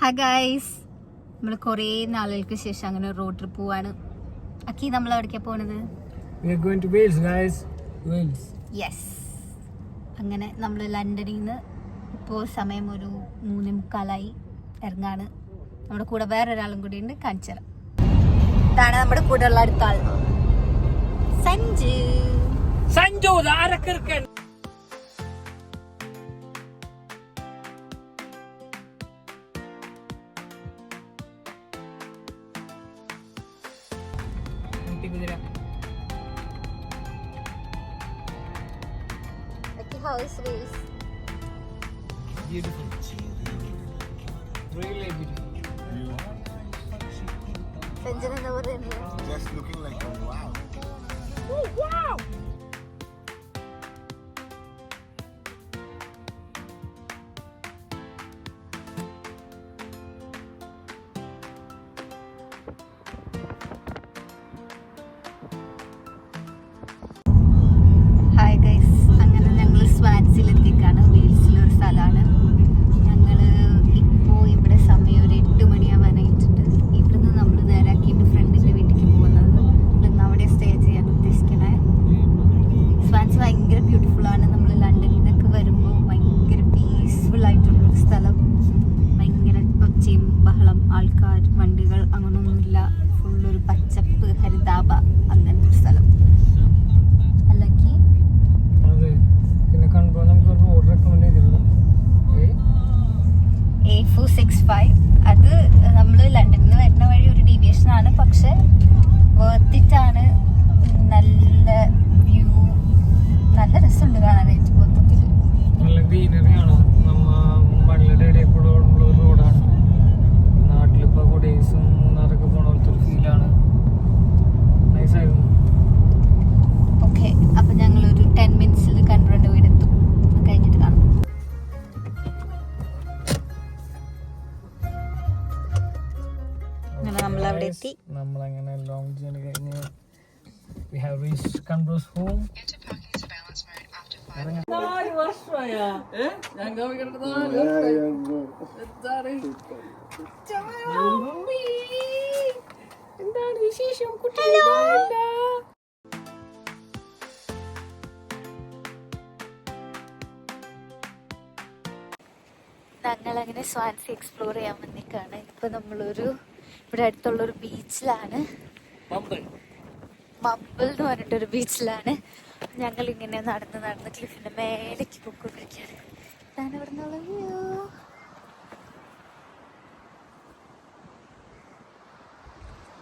Hi guys, നമ്മൾ കുറേ നാളുകൾക്ക് ശേഷം അങ്ങനെ റോഡ് ട്രിപ്പ് പോവാണ്. അക്കി നമ്മൾ എവിടേക്കാണ് പോണത്? യെസ്, അങ്ങനെ നമ്മൾ ലണ്ടനിൽ നിന്ന് ഇപ്പോൾ സമയം ഒരു 3:45 ഇറങ്ങാണ്. നമ്മുടെ കൂടെ വേറൊരാളും കൂടി ഉണ്ട്, കാണിച്ചത്. ഇതാണ് നമ്മുടെ കൂടെ ഉള്ള അടുത്ത ആൾ, Sanju. How is Wales? Beautiful. Really beautiful. Sanjana എന്താ പറയുന്നത്? Just looking like a wow. Oh, wow. Hi guys, അങ്ങനെ ഞങ്ങൾ സ്വാൻസിലെത്തിക്കാണ്. വെയിൽസിലൊരു സ്ഥലമാണ്. ഞങ്ങൾ ഇപ്പോൾ ഇവിടെ സമയം ഒരു 8 മണിയാവാനായിട്ടുണ്ട്. ഇവിടുന്ന് നമ്മൾ നേരാക്കിയിട്ട് ഫ്രണ്ടിൻ്റെ വീട്ടിലേക്ക് പോകുന്നത്. ഇന്ന് അവിടെ സ്റ്റേ ചെയ്യാൻ ഉദ്ദേശിക്കണേ. സ്വാൻസ് ഭയങ്കര ബ്യൂട്ടിഫുള്ളാണ്. നമ്മൾ ലണ്ടനിൽ നിന്നൊക്കെ വരുമ്പോൾ ഭയങ്കര പീസ്ഫുൾ ആയിട്ടുള്ളൊരു സ്ഥലം. ഭയങ്കര ഒച്ചയും ബഹളം, ആൾക്കാർ, വണ്ടികൾ അങ്ങനെയൊന്നുമില്ല. ഫുള്ളൊരു പച്ചപ്പ്, ഹരിതാപ, അങ്ങനത്തെ ഒരു സ്ഥലം. A465 അത് നമ്മൾ ലണ്ടനിൽ നിന്ന് വരുന്ന വഴി ഒരു ഡീവിയേഷൻ ആണ്, പക്ഷെ വേർത്തിട്ടാണ്. നല്ല വ്യൂ, നല്ല രസമുണ്ട് കാണാനായിട്ട്. മൊത്തത്തിൽ നല്ല ഗ്രീനറിയാണ്. മണ്ണിന്റെ ഇടയിൽ കൂടെ ഉള്ള റോഡാണ്. നാട്ടിലിപ്പോ കൊടേസും മൂന്നാറൊക്കെ പോണ പോലത്തെ ഒരു ഫീലാണ്. നൈസായിരുന്നു. ഓക്കെ, അപ്പൊ ഞങ്ങളൊരു 10 മിനിറ്റ്സിൽ കൺട്രോളിന്റെ വീടെത്തും. കഴിഞ്ഞിട്ട് കാണാം. നമ്മളവിടെ എത്തി. നമ്മളങ്ങനെ ലോങ് ജേർണി കഴിഞ്ഞ് we have reached Canberra's home. എന്താണ് വിശേഷം കുട്ടി? ഞങ്ങളങ്ങനെ സ്വാൻസി എക്സ്പ്ലോർ ചെയ്യാൻ വന്നിക്കാണ്. ഇപ്പൊ നമ്മളൊരു ഇവിടെ അടുത്തുള്ളൊരു ബീച്ചിലാണ്, മമ്പിൾ എന്ന് പറഞ്ഞിട്ടൊരു ബീച്ചിലാണ്. ഞങ്ങൾ ഇങ്ങനെ നടന്ന് ക്ലിഫിന്റെ മേലേക്ക് പൊക്കൊണ്ടിരിക്കുകയാണ്. ഇതാണ് ഇവിടെ നിന്നുള്ള വ്യൂ.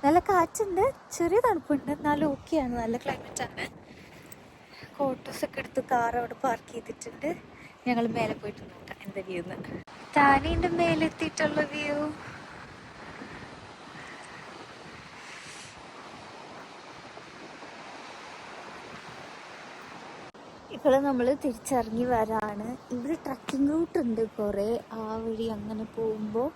നല്ല കാറ്റുണ്ട്, ചെറിയ തണുപ്പുണ്ട്, എന്നാലും ഓക്കെയാണ്. നല്ല ക്ലൈമറ്റ് ആണ്. ഫോട്ടോസൊക്കെ എടുത്ത് കാർ അവിടെ പാർക്ക് ചെയ്തിട്ടുണ്ട്. ഞങ്ങൾ മേലെ പോയിട്ട് നോക്കാം എന്താ വ്യൂ എന്ന്. താനീൻ്റെ മേലെത്തിയിട്ടുള്ള വ്യൂ. ഇപ്പോൾ നമ്മൾ തിരിച്ചിറങ്ങി വരാണ്. ഇവിടെ ട്രക്കിംഗ് റൂട്ട് ഉണ്ട് കുറേ. ആ വഴി അങ്ങനെ പോകുമ്പോൾ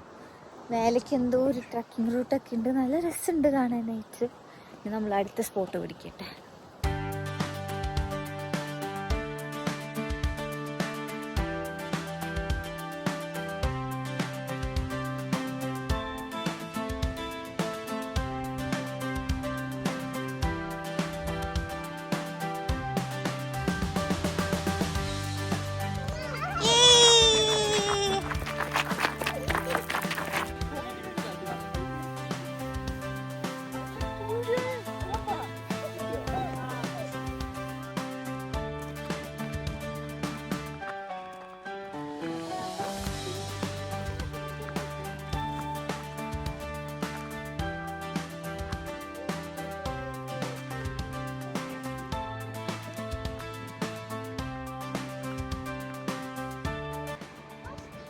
മേലേക്ക് എന്തോ ഒരു ട്രക്കിംഗ് റൂട്ടൊക്കെ ഉണ്ട്. നല്ല രസമുണ്ട് കാണാനായിട്ട്. നമ്മൾ അടുത്ത സ്പോട്ട് പിടിക്കട്ടെ.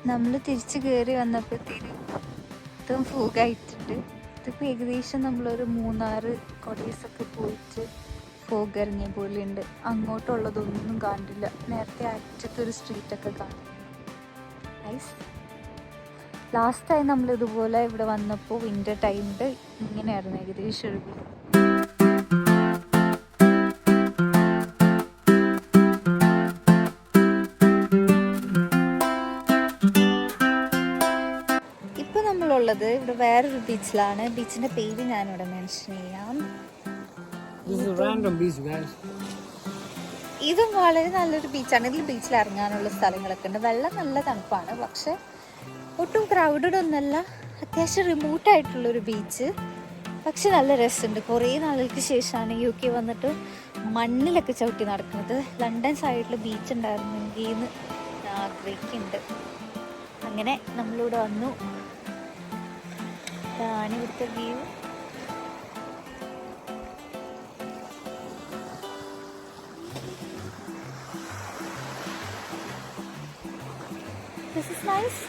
നമ്മൾ തിരിച്ച് കയറി വന്നപ്പോഴത്തേനും ഇതും ഫോഗായിട്ടുണ്ട്. ഇതിപ്പോൾ ഏകദേശം നമ്മളൊരു 3 കൊടീസൊക്കെ പോയിട്ട് ഫോഗ് ഇറങ്ങിയ പോലെയുണ്ട്. അങ്ങോട്ടുള്ളതൊന്നും കാണില്ല. നേരത്തെ അറ്റത്തൊരു സ്ട്രീറ്റൊക്കെ കാണും. നൈസ്. ലാസ്റ്റ് ടൈം നമ്മളിതുപോലെ ഇവിടെ വന്നപ്പോൾ വിൻ്റർ ടൈമിൽ ഇങ്ങനെയായിരുന്നു ഏകദേശം ഒരു വ്യൂ. ഉള്ളത് ഇവിടെ വേറൊരു ബീച്ചിലാണ്. ബീച്ചിന്റെ പേര് ഞാനിവിടെ മെൻഷൻ ചെയ്യാം. This is a random beach, guys. ഇതും വളരെ നല്ലൊരു ബീച്ചാണ്. ഇതിൽ ബീച്ചിൽ ഇറങ്ങാനുള്ള സ്ഥലങ്ങളൊക്കെ ഉണ്ട്. വെള്ളം നല്ല തണുപ്പാണ്, പക്ഷെ ഒട്ടും ക്രൗഡഡ് ഒന്നല്ല. അത്യാവശ്യം റിമോട്ടായിട്ടുള്ളൊരു ബീച്ച്, പക്ഷെ നല്ല രസമുണ്ട്. കുറേ നാളുകൾക്ക് ശേഷമാണ് UK വന്നിട്ട് മണ്ണിലൊക്കെ ചവിട്ടി നടക്കുന്നത്. ലണ്ടൻ സൈഡിൽ ബീച്ച് ഉണ്ടായിരുന്നെങ്കിൽ എന്ന് ആഗ്രഹിക്കുന്നുണ്ട്. അങ്ങനെ നമ്മളിവിടെ വന്നു. ഇതാണ് ഇവിടുത്തെ വ്യൂ. This is nice.